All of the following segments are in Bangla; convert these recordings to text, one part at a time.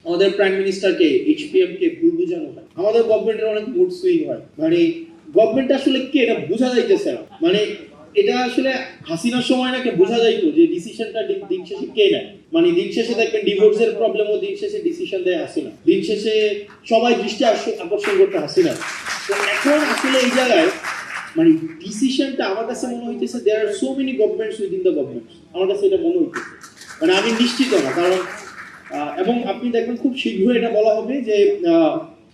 আমাদের প্রাইম মিনিস্টারকে এইচপিএম কে ভুল বোঝানো হয়, আমাদের গভর্নমেন্টের অনেক মুড সুইং হয়। মানে গভর্নমেন্ট আসলে কি এটা বোঝা যাইতেছে না। মানে এটা আসলে হাসিনার সময় নাকি বোঝা যাইতো যে ডিসিশনটা দিন শেষে কে নেয়। মানে দিন শেষে দেখবেন ডিভোর্সের প্রবলেমও দিন শেষে ডিসিশন দেয় হাসিনা, দিন শেষে সবাই দৃষ্টি আকর্ষণ করতে হাসিনা। তো এখন আসলে এই জায়গায় মানে ডিসিশনটা আমার কাছে মনে হইতেছে there are so many governments within the government, আমার কাছে এটা মনে হইতেছে। মানে আমি নিশ্চিত না, কারণ এবং আপনি দেখবেন খুব শীঘ্রই এটা বলা হবে যে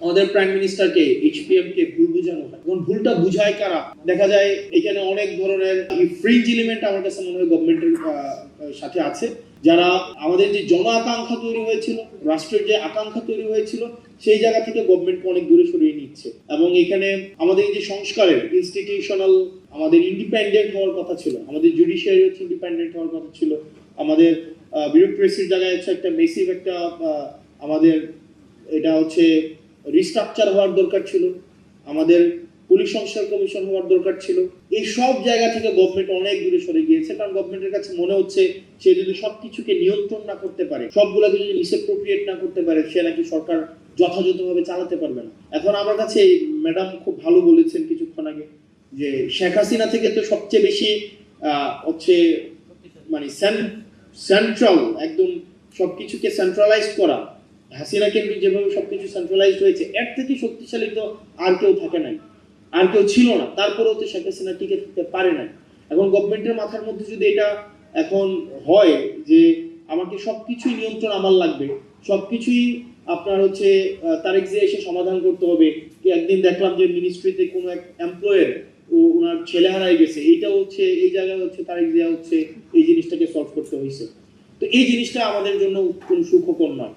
আমাদের প্রাইম মিনিস্টারকে এইচপিএম কে ভুল বোঝানো হয়। এবং ভুলটা বুঝায় কারা? দেখা যায় এখানে অনেক ধরনের ফ্রিঞ্জ এলিমেন্ট আমার কাছে মনে হয় গভর্নমেন্টের সাথে আছে, যারা আমাদের যে জন আকাঙ্ক্ষা তৈরি হয়েছিল, রাষ্ট্রের যে আকাঙ্ক্ষা তৈরি হয়েছিল, সেই জায়গা থেকে গভর্নমেন্টকে অনেক দূরে সরিয়ে নিচ্ছে। এবং এখানে আমাদের যে সংস্কারের ইনস্টিটিউশনাল আমাদের ইন্ডিপেন্ডেন্ট হওয়ার কথা ছিল, আমাদের জুডিশিয়ারি হচ্ছে ইন্ডিপেন্ডেন্ট হওয়ার কথা ছিল, আমাদের বিউরোক্রেসির জায়গায় হচ্ছে একটা মেসিভ একটা আমাদের এটা হচ্ছে রিস্ট্রাকচার হওয়ার দরকার ছিল, আমাদের পুলিশ সংস্কার কমিশন হওয়ার দরকার ছিল। এই সব জায়গা থেকে গভর্নমেন্ট অনেক দূরে সরে গিয়েছে, কারণ গভর্নমেন্টের কাছে মনে হচ্ছে সে যদি সবকিছুকে নিয়ন্ত্রণ না করতে পারে, সবগুলোকে যদি মিসঅ্যাপ্রোপ্রিয়েট না করতে পারে, সে নাকি সরকার যথাযথভাবে চালাতে পারবে না। এখন আমার কাছে ম্যাডাম খুব ভালো বলেছেন কিছুক্ষণ আগে যে শেখ হাসিনা থেকে তো সবচেয়ে বেশি হচ্ছে মানে সেন্ট্রাল একদম সবকিছুকে সেন্ট্রালাইজ করা, হাসিনা কেন্দ্রিক যেভাবে সবকিছু সেন্ট্রালাইজড হয়েছে, এর থেকে শক্তিশালী তো আর কেউ থাকে নাই, আর কেউ ছিল না। তারপরেও তো শেখ হাসিনা টিকে থাকতে পারে নাই। এখন গভর্নমেন্টের মাথার মধ্যে যদি এটা এখন হয় যে আমাকে সবকিছুই নিয়ন্ত্রণ আমার লাগবে, সবকিছুই আপনার হচ্ছে তারেক জিয়া এসে সমাধান করতে হবে। একদিন দেখলাম যে মিনিস্ট্রিতে কোনো এক এমপ্লয়ের ওনার ছেলে হারাই গেছে, এইটা হচ্ছে এই জায়গায় হচ্ছে তারেক জিয়া হচ্ছে এই জিনিসটাকে সলভ করতে হয়েছে। তো এই জিনিসটা আমাদের জন্য কোনো সুখকর নয়।